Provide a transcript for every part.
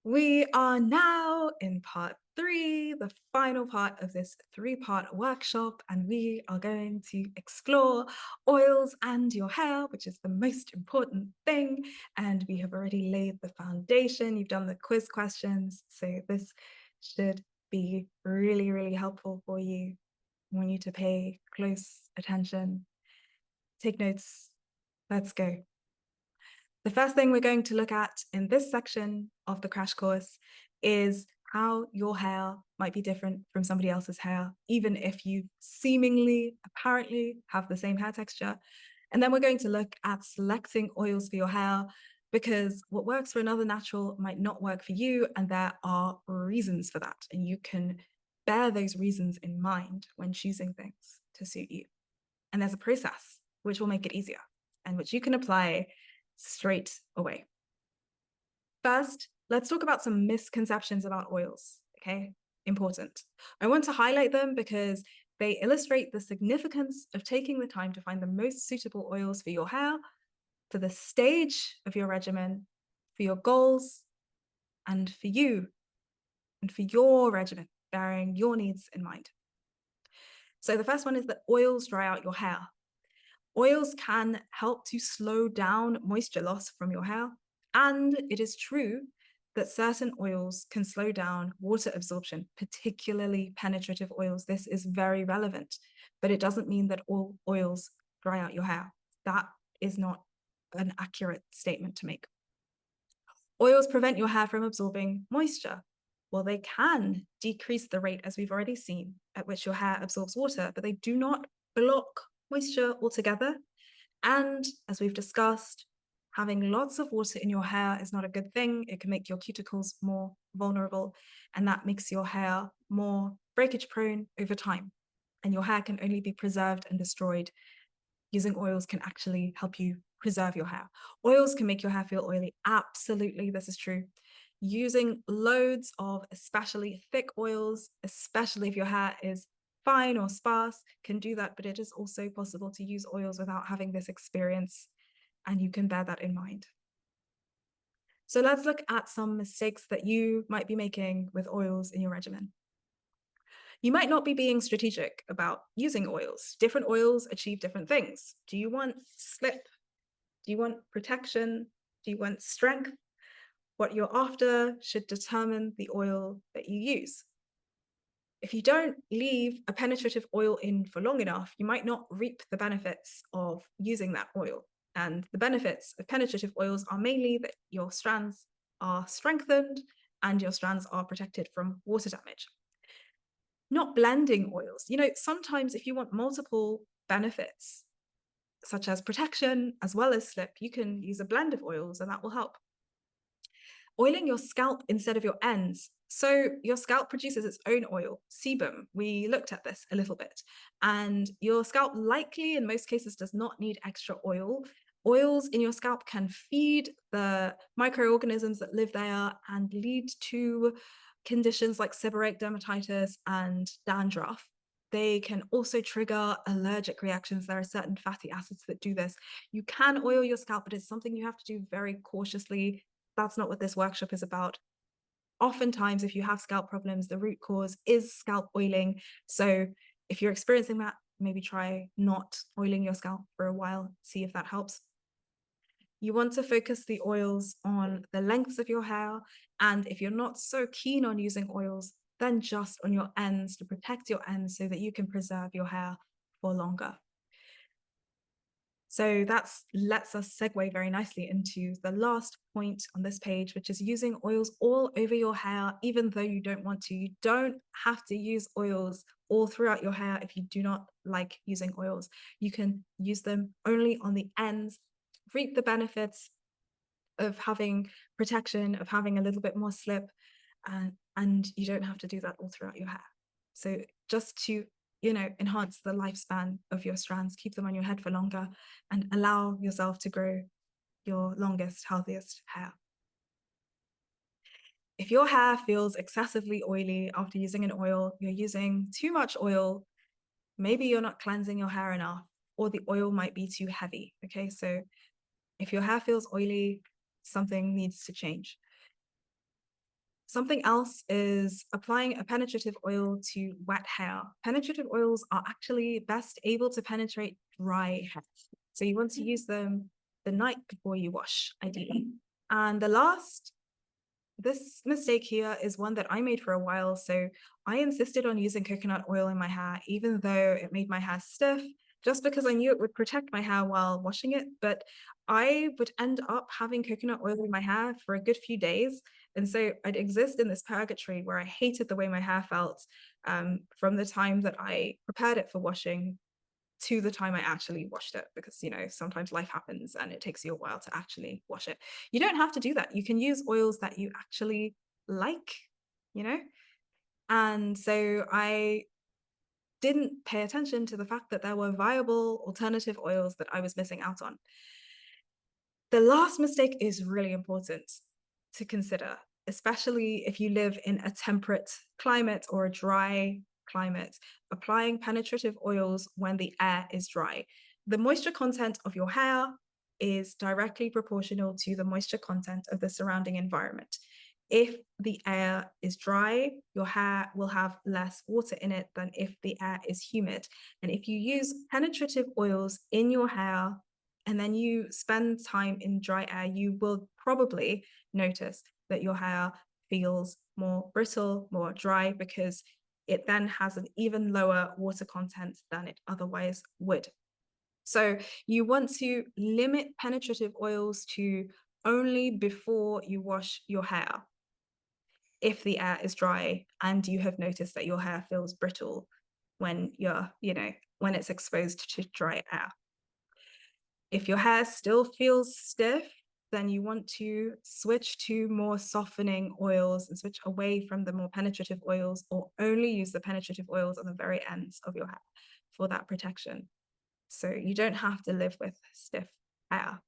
We are now in part three, the final part of this three-part workshop, and we are going to explore oils and your hair, which is the most important thing. And we have already laid the foundation. You've done the quiz questions, so this should be really, really helpful for you. I want you to pay close attention, take notes. Let's go. The first thing we're going to look at in this section of the crash course is how your hair might be different from somebody else's hair, even if you seemingly, apparently have the same hair texture. And then we're going to look at selecting oils for your hair, because what works for another natural might not work for you, and there are reasons for that. And you can bear those reasons in mind when choosing things to suit you. And there's a process which will make it easier and which you can apply straight away. First, let's talk about some misconceptions about oils, okay? Important. I want to highlight them because they illustrate the significance of taking the time to find the most suitable oils for your hair, for the stage of your regimen, for your goals, and for you, and for your regimen, bearing your needs in mind. So the first one is that oils dry out your hair. Oils can help to slow down moisture loss from your hair, and it is true that certain oils can slow down water absorption, particularly penetrative oils. This is very relevant, but it doesn't mean that all oils dry out your hair. That is not an accurate statement to make. Oils prevent your hair from absorbing moisture. Well, they can decrease the rate, as we've already seen, at which your hair absorbs water, but they do not block moisture altogether. And as we've discussed, having lots of water in your hair is not a good thing. It can make your cuticles more vulnerable, and that makes your hair more breakage prone over time. And your hair can only be preserved and destroyed. Using oils can actually help you preserve your hair. Oils can make your hair feel oily. Absolutely, this is true. Using loads of especially thick oils, especially if your hair is fine or sparse, can do that, but it is also possible to use oils without having this experience, and you can bear that in mind. So let's look at some mistakes that you might be making with oils in your regimen. You might not be being strategic about using oils. Different oils achieve different things. Do you want slip? Do you want protection? Do you want strength? What you're after should determine the oil that you use. If you don't leave a penetrative oil in for long enough, you might not reap the benefits of using that oil. And the benefits of penetrative oils are mainly that your strands are strengthened and your strands are protected from water damage. Not blending oils. Sometimes if you want multiple benefits, such as protection as well as slip, you can use a blend of oils and that will help. Oiling your scalp instead of your ends. So your scalp produces its own oil, sebum. We looked at this a little bit. And your scalp likely, in most cases, does not need extra oil. Oils in your scalp can feed the microorganisms that live there and lead to conditions like seborrheic dermatitis and dandruff. They can also trigger allergic reactions. There are certain fatty acids that do this. You can oil your scalp, but it's something you have to do very cautiously. That's not what this workshop is about. Oftentimes, if you have scalp problems, the root cause is scalp oiling. So if you're experiencing that, maybe try not oiling your scalp for a while, see if that helps. You want to focus the oils on the lengths of your hair. And if you're not so keen on using oils, then just on your ends to protect your ends so that you can preserve your hair for longer. So that lets us segue very nicely into the last point on this page, which is using oils all over your hair, even though you don't want to. You don't have to use oils all throughout your hair if you do not like using oils. You can use them only on the ends, reap the benefits of having protection, of having a little bit more slip, and you don't have to do that all throughout your hair. So just to enhance the lifespan of your strands, keep them on your head for longer, and allow yourself to grow your longest, healthiest hair. If your hair feels excessively oily after using an oil, you're using too much oil, maybe you're not cleansing your hair enough, or the oil might be too heavy, okay? So if your hair feels oily, something needs to change. Something else is applying a penetrative oil to wet hair. Penetrative oils are actually best able to penetrate dry hair. So you want to use them the night before you wash, ideally. And this mistake here is one that I made for a while. So I insisted on using coconut oil in my hair, even though it made my hair stiff, just because I knew it would protect my hair while washing it. But I would end up having coconut oil in my hair for a good few days. And so I'd exist in this purgatory where I hated the way my hair felt from the time that I prepared it for washing to the time I actually washed it, because sometimes life happens and it takes you a while to actually wash it. You don't have to do that. You can use oils that you actually like, you know? And so I didn't pay attention to the fact that there were viable alternative oils that I was missing out on. The last mistake is really important to consider, especially if you live in a temperate climate or a dry climate. Applying penetrative oils when the air is dry. The moisture content of your hair is directly proportional to the moisture content of the surrounding environment. If the air is dry, your hair will have less water in it than if the air is humid. And if you use penetrative oils in your hair and then you spend time in dry air, you will probably notice that your hair feels more brittle, more dry, because it then has an even lower water content than it otherwise would. So you want to limit penetrative oils to only before you wash your hair, if the air is dry and you have noticed that your hair feels brittle when when it's exposed to dry air. If your hair still feels stiff, then you want to switch to more softening oils and switch away from the more penetrative oils, or only use the penetrative oils on the very ends of your hair for that protection. So you don't have to live with stiff hair.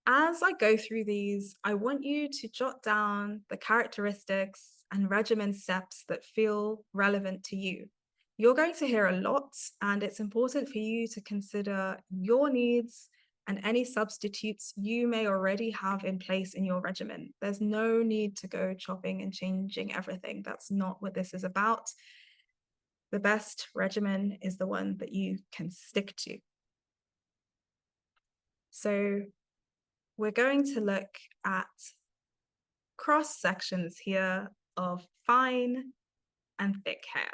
As I go through these, I want you to jot down the characteristics and regimen steps that feel relevant to you. You're going to hear a lot, and it's important for you to consider your needs and any substitutes you may already have in place in your regimen. There's no need to go chopping and changing everything. That's not what this is about. The best regimen is the one that you can stick to. So we're going to look at cross sections here of fine and thick hair.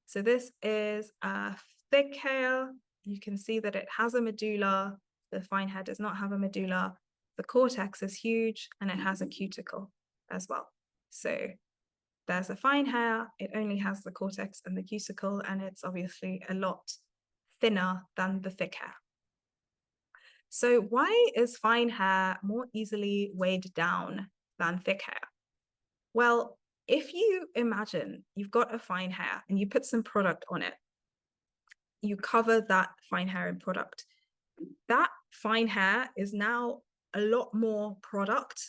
So this is a thick hair. You can see that it has a medulla. The fine hair does not have a medulla. The cortex is huge and it has a cuticle as well. So there's a fine hair, it only has the cortex and the cuticle, and it's obviously a lot thinner than the thick hair. So why is fine hair more easily weighed down than thick hair? Well, if you imagine you've got a fine hair and you put some product on it, you cover that fine hair in product. That fine hair is now a lot more product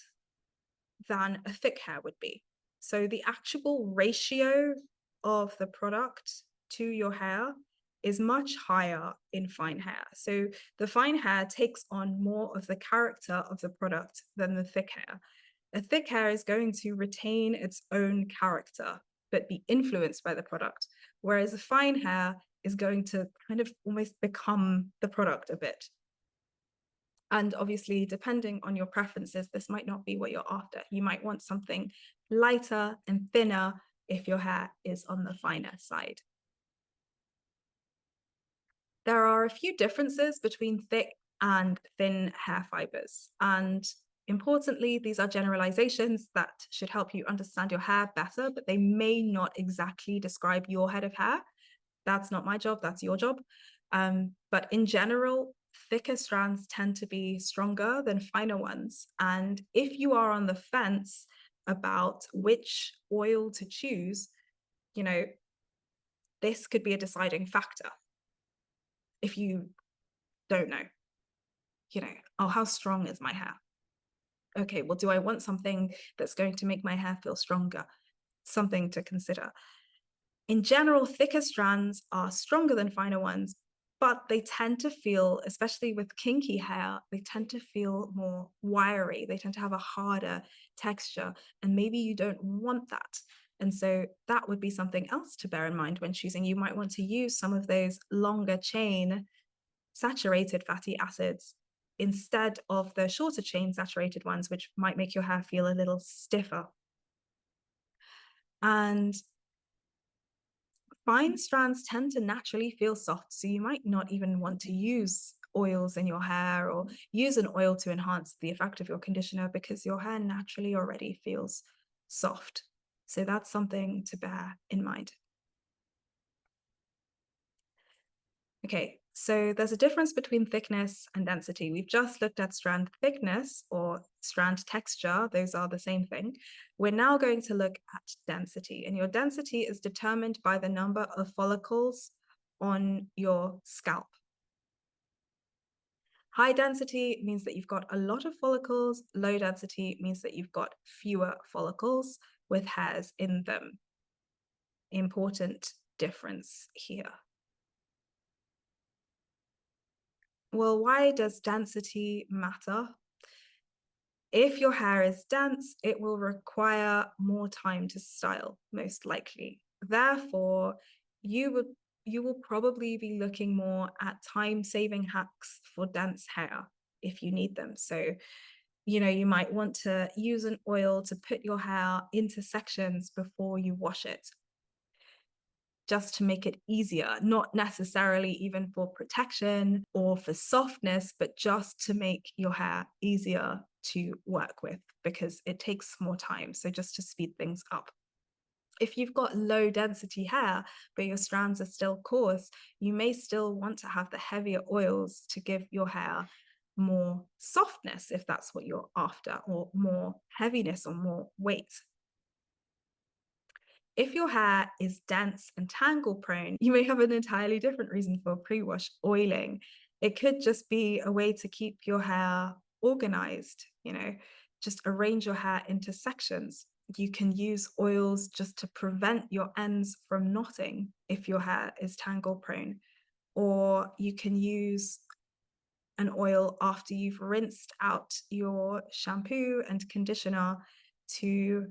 than a thick hair would be. So the actual ratio of the product to your hair is much higher in fine hair. So the fine hair takes on more of the character of the product than the thick hair. A thick hair is going to retain its own character, but be influenced by the product, whereas a fine hair is going to kind of almost become the product a bit. And obviously, depending on your preferences, this might not be what you're after. You might want something lighter and thinner if your hair is on the finer side. There are a few differences between thick and thin hair fibers. And importantly, these are generalizations that should help you understand your hair better, but they may not exactly describe your head of hair. That's not my job, that's your job. But in general, thicker strands tend to be stronger than finer ones. And if you are on the fence about which oil to choose, this could be a deciding factor. If you don't know, oh, how strong is my hair? Okay, well, do I want something that's going to make my hair feel stronger? Something to consider. In general, thicker strands are stronger than finer ones, but they tend to feel, especially with kinky hair, they tend to feel more wiry. They tend to have a harder texture, and maybe you don't want that. And so that would be something else to bear in mind when choosing. You might want to use some of those longer chain saturated fatty acids instead of the shorter chain saturated ones, which might make your hair feel a little stiffer. And fine strands tend to naturally feel soft, so you might not even want to use oils in your hair or use an oil to enhance the effect of your conditioner because your hair naturally already feels soft. So that's something to bear in mind. Okay, so there's a difference between thickness and density. We've just looked at strand thickness or strand texture. Those are the same thing. We're now going to look at density, and your density is determined by the number of follicles on your scalp. High density means that you've got a lot of follicles. Low density means that you've got fewer follicles with hairs in them. Important difference here. Well, why does density matter? If your hair is dense, it will require more time to style, most likely. Therefore, you would you will probably be looking more at time-saving hacks for dense hair if you need them. So, you might want to use an oil to put your hair into sections before you wash it, just to make it easier, not necessarily even for protection or for softness, but just to make your hair easier to work with because it takes more time. So, just to speed things up. If you've got low density hair, but your strands are still coarse, you may still want to have the heavier oils to give your hair more softness if that's what you're after, or more heaviness or more weight. If your hair is dense and tangle prone, you may have an entirely different reason for pre-wash oiling. It could just be a way to keep your hair organized, just arrange your hair into sections. You can use oils just to prevent your ends from knotting if your hair is tangle prone. Or you can use an oil after you've rinsed out your shampoo and conditioner to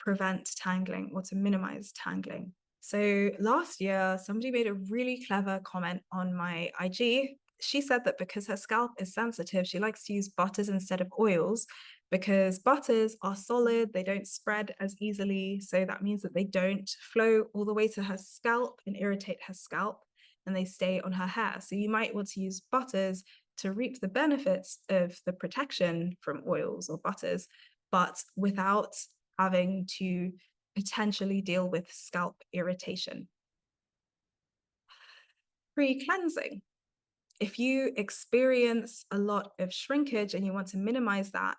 prevent tangling or to minimize tangling. So last year, somebody made a really clever comment on my IG. She said that because her scalp is sensitive, she likes to use butters instead of oils because butters are solid, they don't spread as easily. So that means that they don't flow all the way to her scalp and irritate her scalp, and they stay on her hair. So you might want to use butters to reap the benefits of the protection from oils or butters, but without having to potentially deal with scalp irritation. Pre-cleansing. If you experience a lot of shrinkage and you want to minimize that,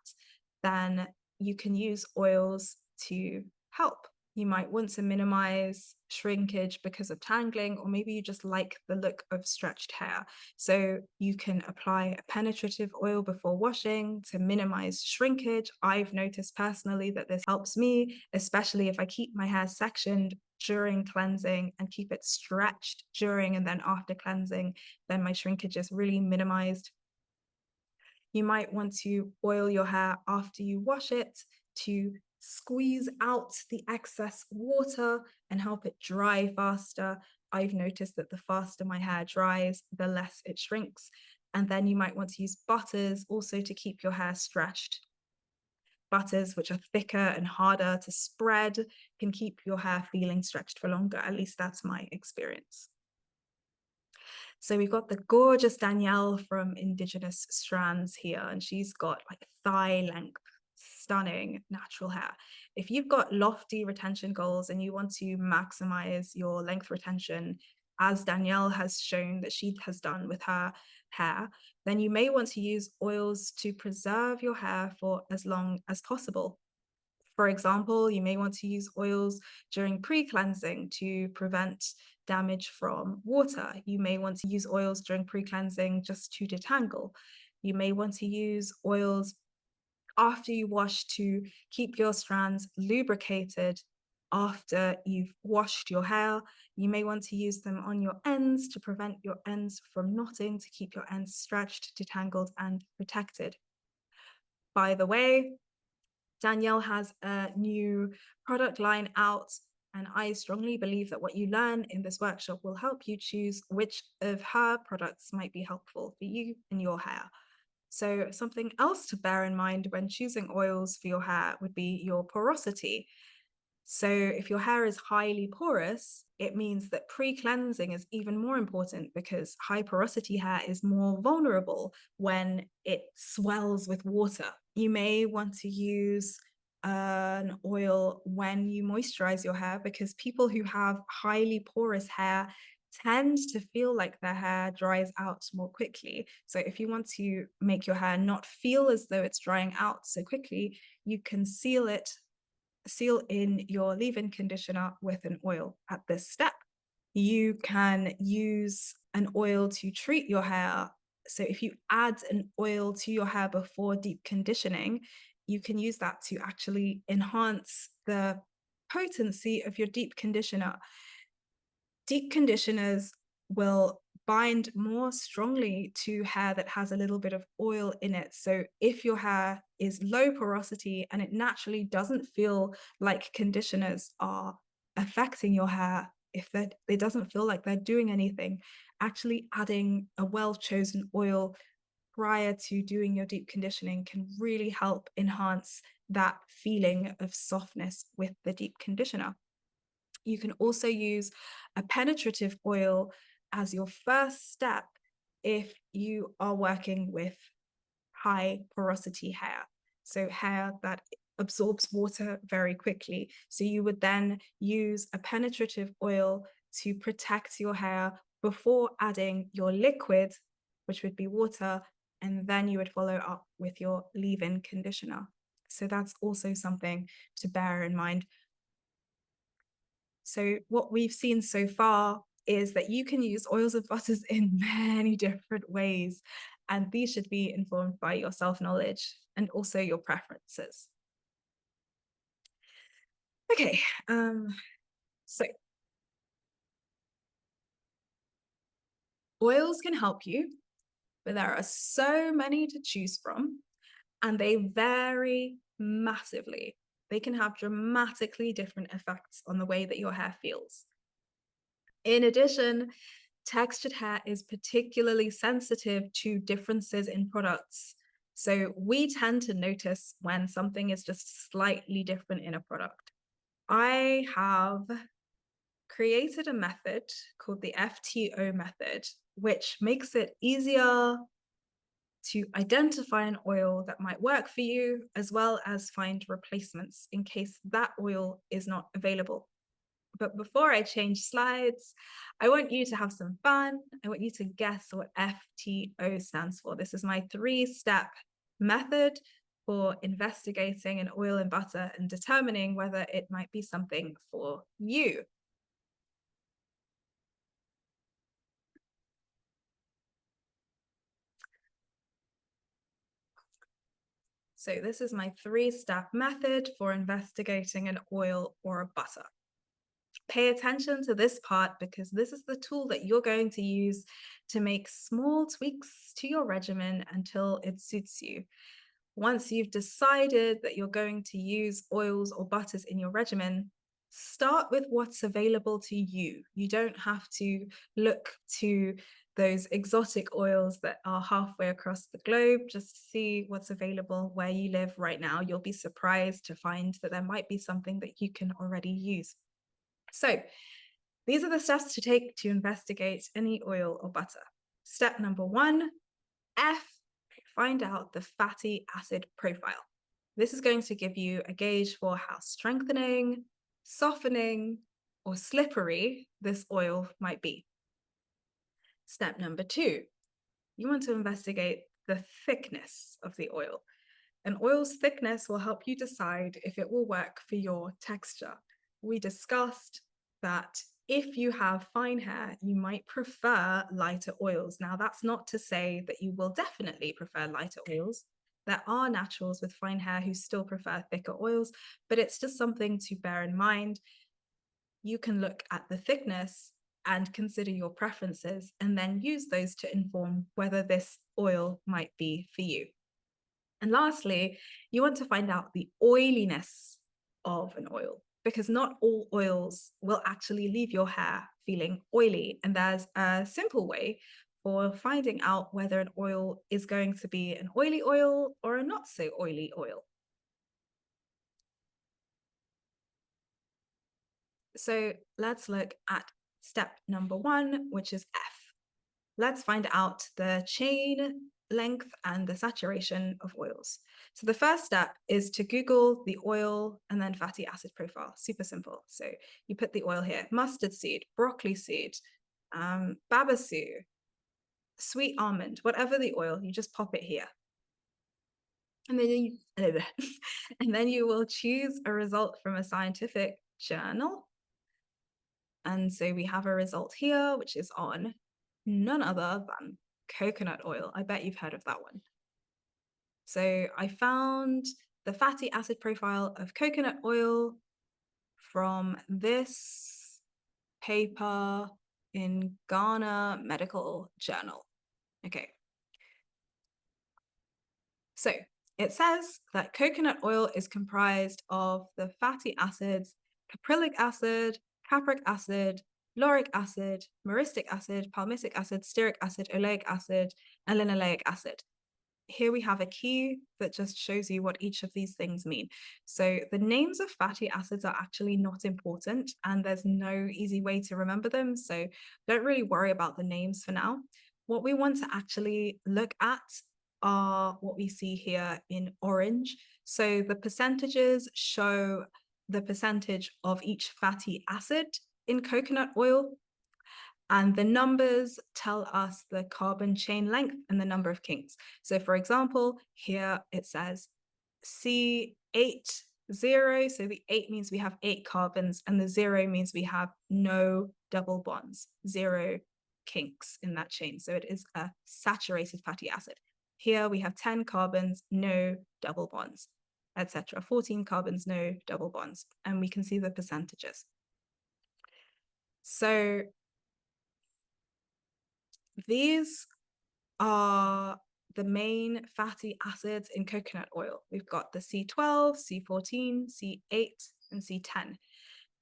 then you can use oils to help. You might want to minimize shrinkage because of tangling, or maybe you just like the look of stretched hair. So you can apply a penetrative oil before washing to minimize shrinkage. I've noticed personally that this helps me, especially if I keep my hair sectioned during cleansing and keep it stretched during and then after cleansing, then my shrinkage is really minimized. You might want to oil your hair after you wash it to squeeze out the excess water and help it dry faster. I've noticed that the faster my hair dries, the less it shrinks. And then you might want to use butters also to keep your hair stretched. Butters, which are thicker and harder to spread, can keep your hair feeling stretched for longer. At least that's my experience. So we've got the gorgeous Danielle from Indigenous Strands here, and she's got like thigh length, stunning natural hair. If you've got lofty retention goals and you want to maximize your length retention, as Danielle has shown that she has done with her hair, then you may want to use oils to preserve your hair for as long as possible. For example, you may want to use oils during pre-cleansing to prevent damage from water. You may want to use oils during pre-cleansing just to detangle. You may want to use oils after you wash to keep your strands lubricated after you've washed your hair. You may want to use them on your ends to prevent your ends from knotting, to keep your ends stretched, detangled, and protected. By the way, Danielle has a new product line out, and I strongly believe that what you learn in this workshop will help you choose which of her products might be helpful for you and your hair. So something else to bear in mind when choosing oils for your hair would be your porosity. So if your hair is highly porous, it means that pre-cleansing is even more important, because high porosity hair is more vulnerable when it swells with water. You may want to use an oil when you moisturize your hair, because people who have highly porous hair tend to feel like their hair dries out more quickly. So if you want to make your hair not feel as though it's drying out so quickly, you can seal in your leave-in conditioner with an oil at this step. You can use an oil to treat your hair. So if you add an oil to your hair before deep conditioning, you can use that to actually enhance the potency of your deep conditioner. Deep conditioners will bind more strongly to hair that has a little bit of oil in it. So if your hair is low porosity and it naturally doesn't feel like conditioners are affecting your hair, if it doesn't feel like they're doing anything, actually adding a well-chosen oil prior to doing your deep conditioning can really help enhance that feeling of softness with the deep conditioner. You can also use a penetrative oil as your first step if you are working with high porosity hair. So hair that absorbs water very quickly. So you would then use a penetrative oil to protect your hair before adding your liquid, which would be water, and then you would follow up with your leave-in conditioner. So that's also something to bear in mind. So what we've seen so far is that you can use oils and butters in many different ways, and these should be informed by your self-knowledge and also your preferences. Okay, so oils can help you, but there are so many to choose from, and they vary massively. They can have dramatically different effects on the way that your hair feels. In addition, textured hair is particularly sensitive to differences in products. So we tend to notice when something is just slightly different in a product. I have created a method called the FTO method, which makes it easier to identify an oil that might work for you, as well as find replacements in case that oil is not available. But before I change slides, I want you to have some fun. I want you to guess what FTO stands for. This is my 3-step method for investigating an oil and butter and determining whether it might be something for you. So this is my 3-step method for investigating an oil or a butter. Pay attention to this part, because this is the tool that you're going to use to make small tweaks to your regimen until it suits you. Once you've decided that you're going to use oils or butters in your regimen, start with what's available to you. You don't have to look to those exotic oils that are halfway across the globe. Just see what's available where you live right now. You'll be surprised to find that there might be something that you can already use. So these are the steps to take to investigate any oil or butter. Step number 1, F, find out the fatty acid profile. This is going to give you a gauge for how strengthening, softening, or slippery this oil might be. Step number 2, you want to investigate the thickness of the oil. An oil's thickness will help you decide if it will work for your texture. We discussed that if you have fine hair, you might prefer lighter oils. Now, that's not to say that you will definitely prefer lighter oils. There are naturals with fine hair who still prefer thicker oils, but it's just something to bear in mind. you can look at the thickness and consider your preferences and then use those to inform whether this oil might be for you. And lastly, you want to find out the oiliness of an oil, because not all oils will actually leave your hair feeling oily. And there's a simple way for finding out whether an oil is going to be an oily oil or a not so oily oil. So let's look at step number 1, which is F. Let's find out the chain length and the saturation of oils. So the first step is to Google the oil and then fatty acid profile. Super simple. So you put the oil here: mustard seed, broccoli seed, babasu, sweet almond, whatever the oil, you just pop it here. And then and then you will choose a result from a scientific journal. And so we have a result here, which is on none other than coconut oil. I bet you've heard of that one. So I found the fatty acid profile of coconut oil from this paper in Ghana Medical Journal. Okay. So it says that coconut oil is comprised of the fatty acids caprylic acid, capric acid, lauric acid, myristic acid, palmitic acid, stearic acid, oleic acid, and linoleic acid. Here we have a key that just shows you what each of these things mean. So the names of fatty acids are actually not important, and there's no easy way to remember them. So don't really worry about the names for now. What we want to actually look at are what we see here in orange. So the percentages show the percentage of each fatty acid in coconut oil, and the numbers tell us the carbon chain length and the number of kinks. So for example, here it says C8 0. So the 8 means we have 8 carbons, and the 0 means we have no double bonds, 0 kinks in that chain. So it is a saturated fatty acid. Here we have 10 carbons, no double bonds, etc. 14 carbons, no double bonds. And we can see the percentages. So these are the main fatty acids in coconut oil. We've got the C12, C14, C8, and C10.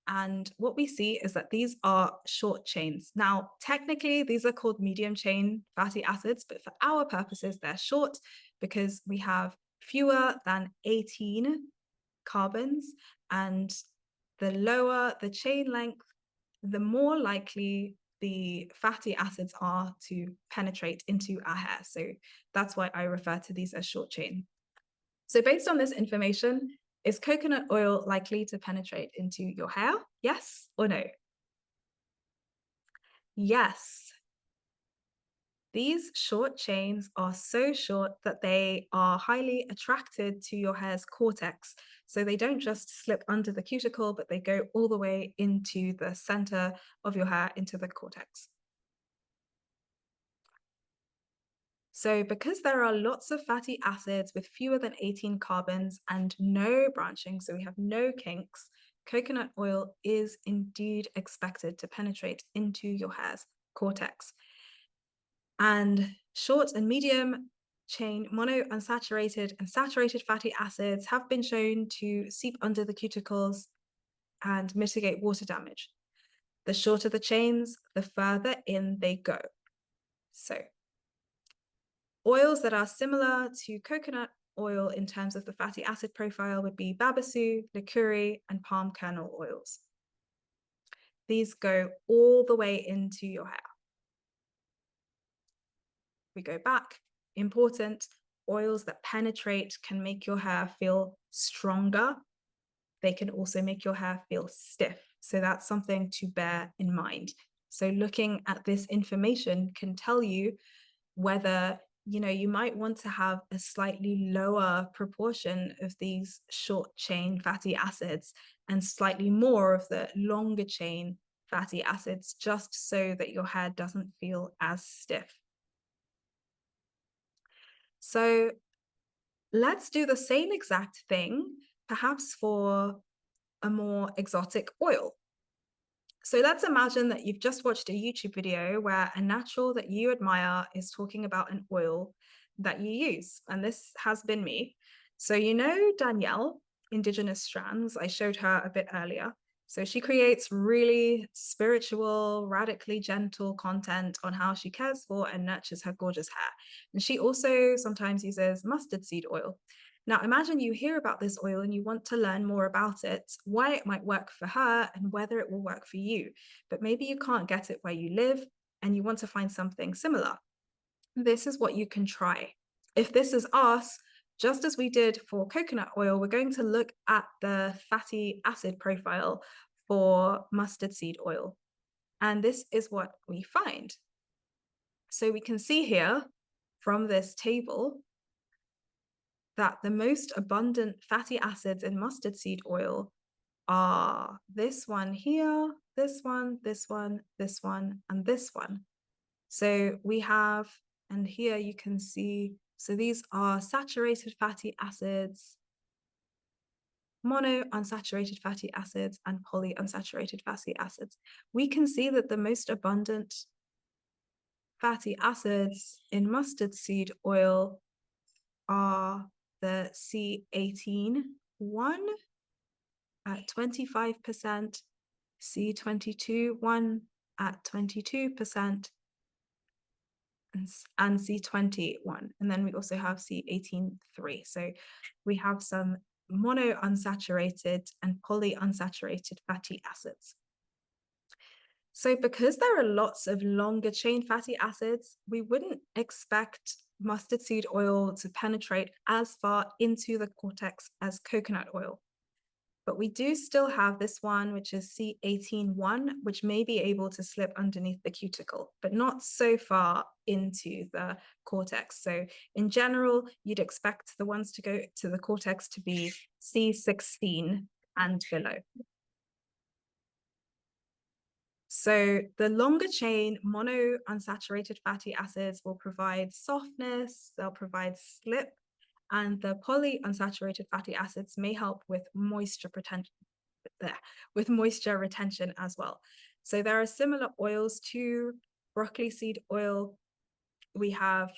And what we see is that these are short chains. Now, technically, these are called medium chain fatty acids, but for our purposes, they're short because we have fewer than 18 carbons. And the lower the chain length, the more likely the fatty acids are to penetrate into our hair. So that's why I refer to these as short chain. So based on this information, is coconut oil likely to penetrate into your hair? Yes or no? Yes. These short chains are so short that they are highly attracted to your hair's cortex. So they don't just slip under the cuticle, but they go all the way into the center of your hair, into the cortex. So because there are lots of fatty acids with fewer than 18 carbons and no branching, so we have no kinks, coconut oil is indeed expected to penetrate into your hair's cortex. And short and medium chain monounsaturated and saturated fatty acids have been shown to seep under the cuticles and mitigate water damage. The shorter the chains, the further in they go. So oils that are similar to coconut oil in terms of the fatty acid profile would be babasu, licuri, and palm kernel oils. These go all the way into your hair. We go back. Important, oils that penetrate can make your hair feel stronger. They can also make your hair feel stiff. So that's something to bear in mind. So looking at this information can tell you whether you might want to have a slightly lower proportion of these short chain fatty acids and slightly more of the longer chain fatty acids, just so that your hair doesn't feel as stiff. So let's do the same exact thing, perhaps for a more exotic oil. So let's imagine that you've just watched a YouTube video where a natural that you admire is talking about an oil that you use. And this has been me. So, you know, Danielle, Indigenous Strands, I showed her a bit earlier. So she creates really spiritual, radically gentle content on how she cares for and nurtures her gorgeous hair. And she also sometimes uses mustard seed oil. Now, imagine you hear about this oil and you want to learn more about it, why it might work for her, and whether it will work for you. But maybe you can't get it where you live and you want to find something similar. This is what you can try. If this is us, just as we did for coconut oil, we're going to look at the fatty acid profile for mustard seed oil. And this is what we find. So we can see here from this table that the most abundant fatty acids in mustard seed oil are this one here, this one, this one, this one, and this one. So we have, and here you can see, so these are saturated fatty acids, monounsaturated fatty acids, and polyunsaturated fatty acids. We can see that the most abundant fatty acids in mustard seed oil are the C18 one at 25%, C22 one at 22%, and C20 one. And then we also have C18 3. So we have some monounsaturated and polyunsaturated fatty acids. So because there are lots of longer chain fatty acids, we wouldn't expect mustard seed oil to penetrate as far into the cortex as coconut oil. But we do still have this one, which is C18-1, which may be able to slip underneath the cuticle, but not so far into the cortex. So in general, you'd expect the ones to go to the cortex to be C16 and below. So the longer chain monounsaturated fatty acids will provide softness, they'll provide slip, and the polyunsaturated fatty acids may help with moisture retention as well. So there are similar oils to broccoli seed oil. We have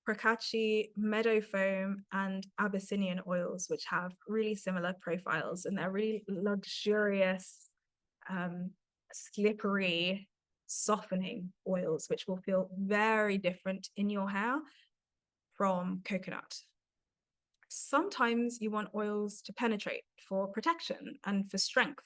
Prakachi, meadow foam, and Abyssinian oils, which have really similar profiles, and they're really luxurious, slippery, softening oils, which will feel very different in your hair from coconut. Sometimes you want oils to penetrate for protection and for strength.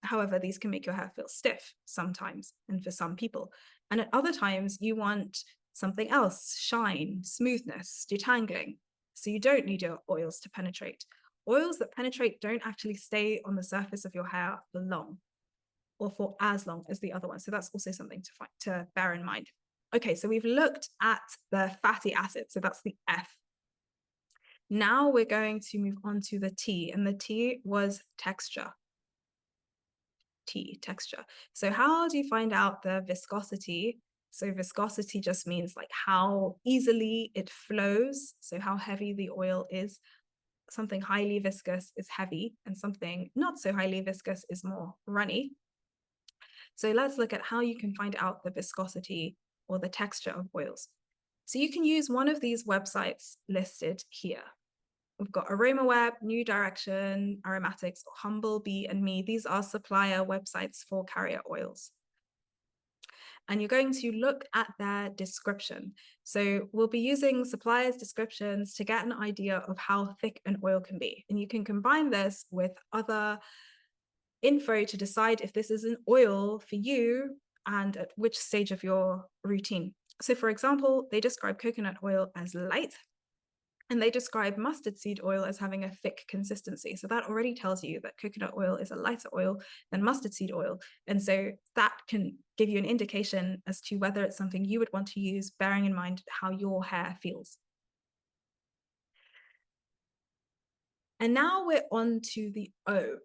However, these can make your hair feel stiff sometimes, and for some people. And at other times, you want something else, shine, smoothness, detangling. So you don't need your oils to penetrate. Oils that penetrate don't actually stay on the surface of your hair for long, or for as long as the other one. So that's also something to bear in mind. Okay, so we've looked at the fatty acids. So that's the F. Now we're going to move on to the T, and the T was texture. T, texture. So how do you find out the viscosity? So viscosity just means like how easily it flows, so how heavy the oil is. Something highly viscous is heavy, and something not so highly viscous is more runny. So let's look at how you can find out the viscosity or the texture of oils. So you can use one of these websites listed here. We've got AromaWeb, New Direction, Aromatics, Humble Bee, and Me. These are supplier websites for carrier oils. And you're going to look at their description. So we'll be using suppliers' descriptions to get an idea of how thick an oil can be. And you can combine this with other info to decide if this is an oil for you and at which stage of your routine. So for example, they describe coconut oil as light, and they describe mustard seed oil as having a thick consistency. So that already tells you that coconut oil is a lighter oil than mustard seed oil. And so that can give you an indication as to whether it's something you would want to use, bearing in mind how your hair feels. And now we're on to the O.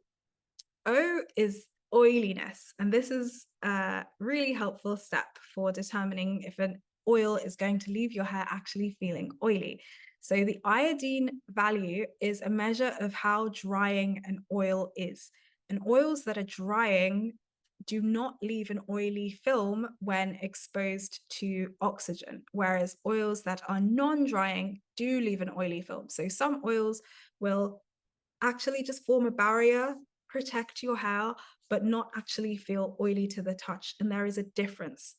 O is oiliness, and this is a really helpful step for determining if an oil is going to leave your hair actually feeling oily. So the iodine value is a measure of how drying an oil is. And oils that are drying do not leave an oily film when exposed to oxygen, whereas oils that are non-drying do leave an oily film. So some oils will actually just form a barrier, protect your hair, but not actually feel oily to the touch. And there is a difference.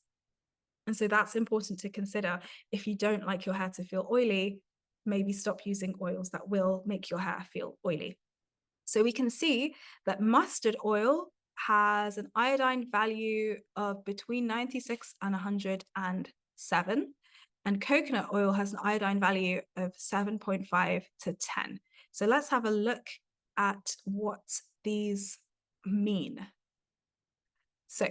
And so that's important to consider. If you don't like your hair to feel oily, maybe stop using oils that will make your hair feel oily. So we can see that mustard oil has an iodine value of between 96 and 107. And coconut oil has an iodine value of 7.5 to 10. So let's have a look at what these mean. So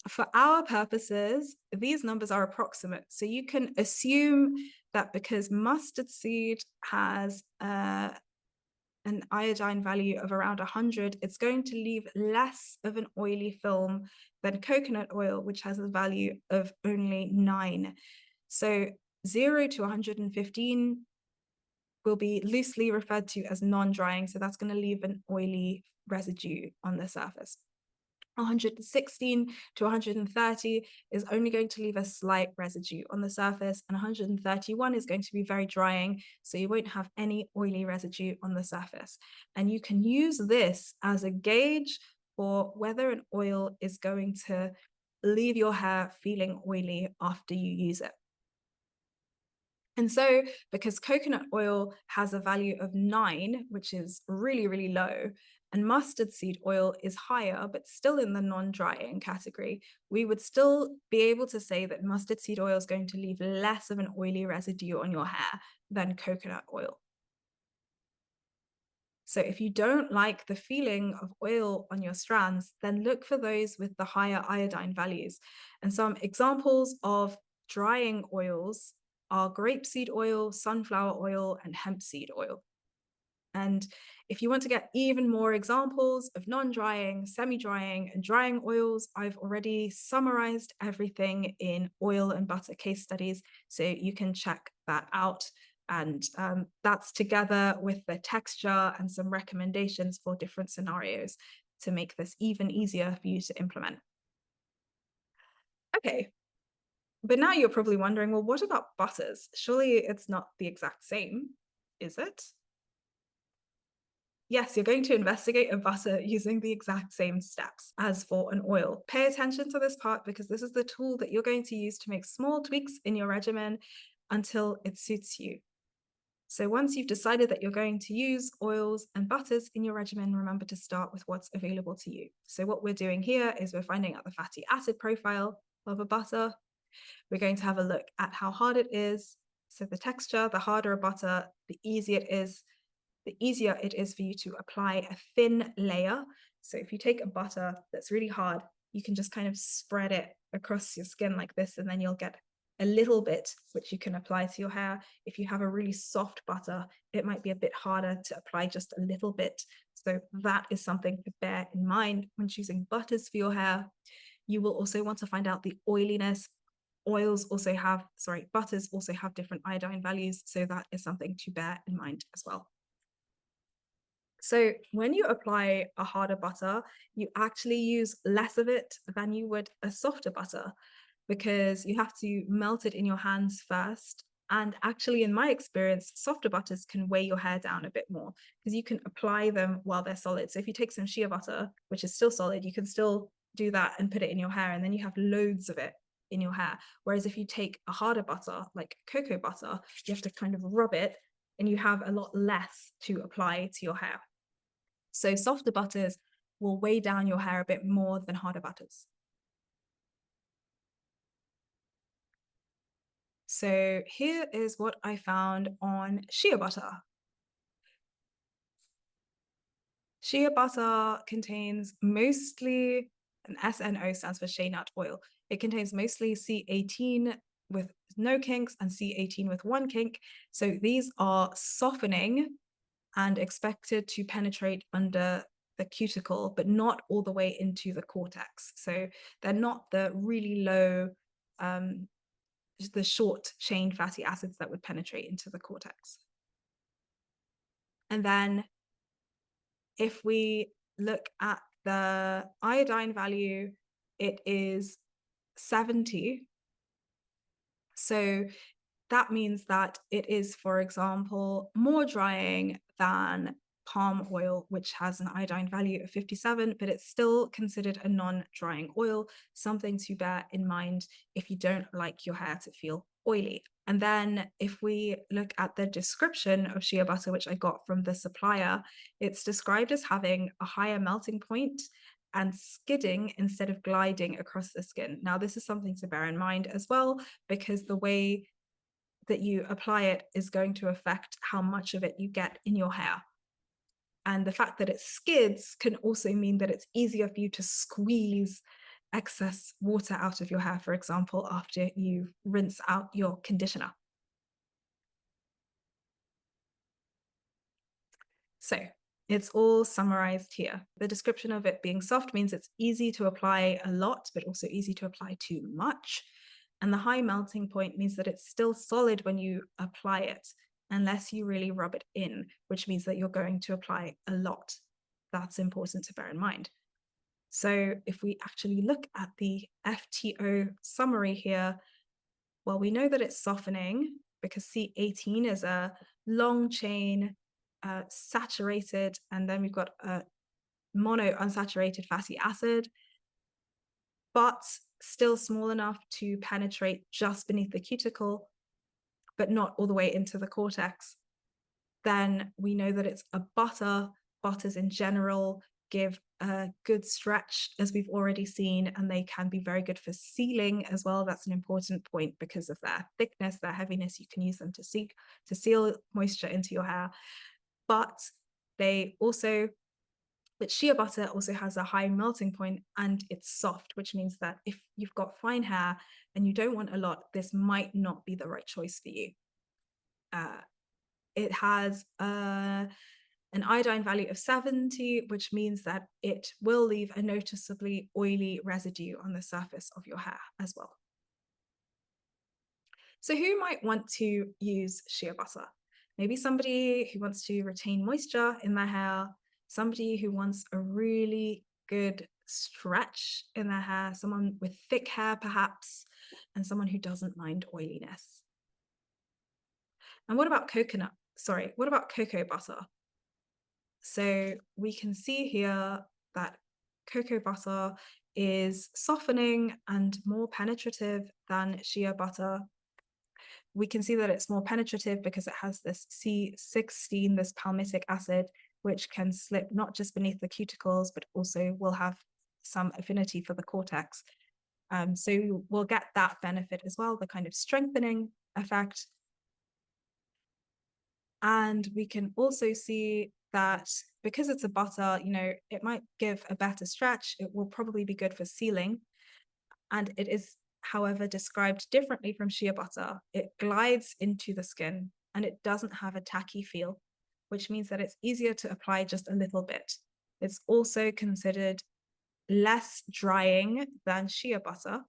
for our purposes, these numbers are approximate. So you can assume that because mustard seed has an iodine value of around 100, it's going to leave less of an oily film than coconut oil, which has a value of only 9. So 0 to 115 will be loosely referred to as non-drying. So that's going to leave an oily residue on the surface. 116 to 130 is only going to leave a slight residue on the surface, and 131 is going to be very drying, so you won't have any oily residue on the surface. And you can use this as a gauge for whether an oil is going to leave your hair feeling oily after you use it. And so, because coconut oil has a value of 9, which is really, really low, and mustard seed oil is higher, but still in the non-drying category, we would still be able to say that mustard seed oil is going to leave less of an oily residue on your hair than coconut oil. So if you don't like the feeling of oil on your strands, then look for those with the higher iodine values. And some examples of drying oils are grapeseed oil, sunflower oil, and hemp seed oil. And if you want to get even more examples of non-drying, semi-drying, and drying oils, I've already summarized everything in oil and butter case studies, so you can check that out. And that's together with the texture and some recommendations for different scenarios to make this even easier for you to implement. Okay, but now you're probably wondering, well, what about butters? Surely it's not the exact same, is it? Yes, you're going to investigate a butter using the exact same steps as for an oil. Pay attention to this part because this is the tool that you're going to use to make small tweaks in your regimen until it suits you. So once you've decided that you're going to use oils and butters in your regimen, remember to start with what's available to you. So what we're doing here is we're finding out the fatty acid profile of a butter. We're going to have a look at how hard it is. So the texture, the harder a butter, the easier it is for you to apply a thin layer. So if you take a butter that's really hard, you can just kind of spread it across your skin like this, and then you'll get a little bit which you can apply to your hair. If you have a really soft butter, it might be a bit harder to apply just a little bit. So that is something to bear in mind when choosing butters for your hair. You will also want to find out the oiliness. Butters also have different iodine values, so that is something to bear in mind as well. So when you apply a harder butter, you actually use less of it than you would a softer butter because you have to melt it in your hands first. And actually, in my experience, softer butters can weigh your hair down a bit more because you can apply them while they're solid. So if you take some shea butter, which is still solid, you can still do that and put it in your hair, and then you have loads of it in your hair. Whereas if you take a harder butter, like cocoa butter, you have to kind of rub it and you have a lot less to apply to your hair. So softer butters will weigh down your hair a bit more than harder butters. So here is what I found on shea butter. Shea butter contains mostly, and SNO stands for shea nut oil. It contains mostly C18 with no kinks and C18 with one kink. So these are softening and expected to penetrate under the cuticle, but not all the way into the cortex. So they're not the really low, the short chain fatty acids that would penetrate into the cortex. And then if we look at the iodine value, it is 70. So that means that it is, for example, more drying than palm oil, which has an iodine value of 57, but it's still considered a non-drying oil, something to bear in mind if you don't like your hair to feel oily. And then if we look at the description of shea butter, which I got from the supplier, it's described as having a higher melting point and skidding instead of gliding across the skin. Now, this is something to bear in mind as well, because the way that you apply it is going to affect how much of it you get in your hair. And the fact that it skids can also mean that it's easier for you to squeeze excess water out of your hair, for example, after you rinse out your conditioner. So it's all summarized here. The description of it being soft means it's easy to apply a lot, but also easy to apply too much. And the high melting point means that it's still solid when you apply it, unless you really rub it in, which means that you're going to apply a lot. That's important to bear in mind. So if we actually look at the FTO summary here, well, we know that it's softening because C18 is a long chain, saturated, and then we've got a mono unsaturated fatty acid, but still small enough to penetrate just beneath the cuticle, but not all the way into the cortex. Then we know that it's a butter. Butters in general give a good stretch, as we've already seen, and they can be very good for sealing as well. That's an important point because of their thickness, their heaviness. You can use them to seal moisture into your hair. But they also, but shea butter also has a high melting point and it's soft, which means that if you've got fine hair and you don't want a lot, this might not be the right choice for you. It has an iodine value of 70, which means that it will leave a noticeably oily residue on the surface of your hair as well. So who might want to use shea butter? Maybe somebody who wants to retain moisture in their hair, somebody who wants a really good stretch in their hair, someone with thick hair perhaps, and someone who doesn't mind oiliness. And what about what about cocoa butter? So we can see here that cocoa butter is softening and more penetrative than shea butter. We can see that it's more penetrative because it has this C16, this palmitic acid, which can slip not just beneath the cuticles, but also will have some affinity for the cortex. So we'll get that benefit as well, the kind of strengthening effect. And we can also see that because it's a butter, it might give a better stretch. It will probably be good for sealing. And it is, however, described differently from shea butter. It glides into the skin and it doesn't have a tacky feel, which means that it's easier to apply just a little bit. It's also considered less drying than shea butter.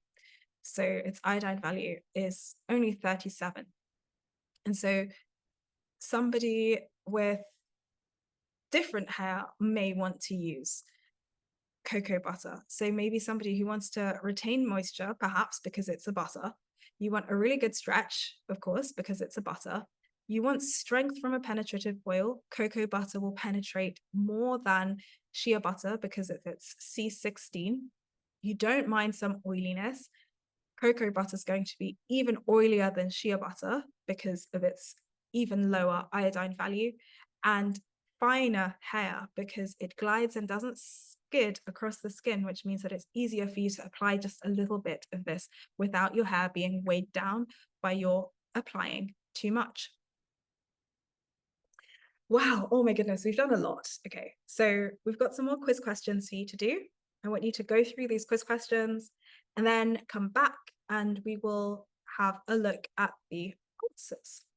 So its iodine value is only 37. And so somebody with different hair may want to use cocoa butter. So maybe somebody who wants to retain moisture, perhaps because it's a butter. You want a really good stretch, of course, because it's a butter. You want strength from a penetrative oil. Cocoa butter will penetrate more than shea butter because of its C16. You don't mind some oiliness. Cocoa butter is going to be even oilier than shea butter because of its even lower iodine value, and finer hair because it glides and doesn't skid across the skin, which means that it's easier for you to apply just a little bit of this without your hair being weighed down by your applying too much. Wow, oh my goodness, we've done a lot. Okay, so we've got some more quiz questions for you to do. I want you to go through these quiz questions and then come back and we will have a look at the answers.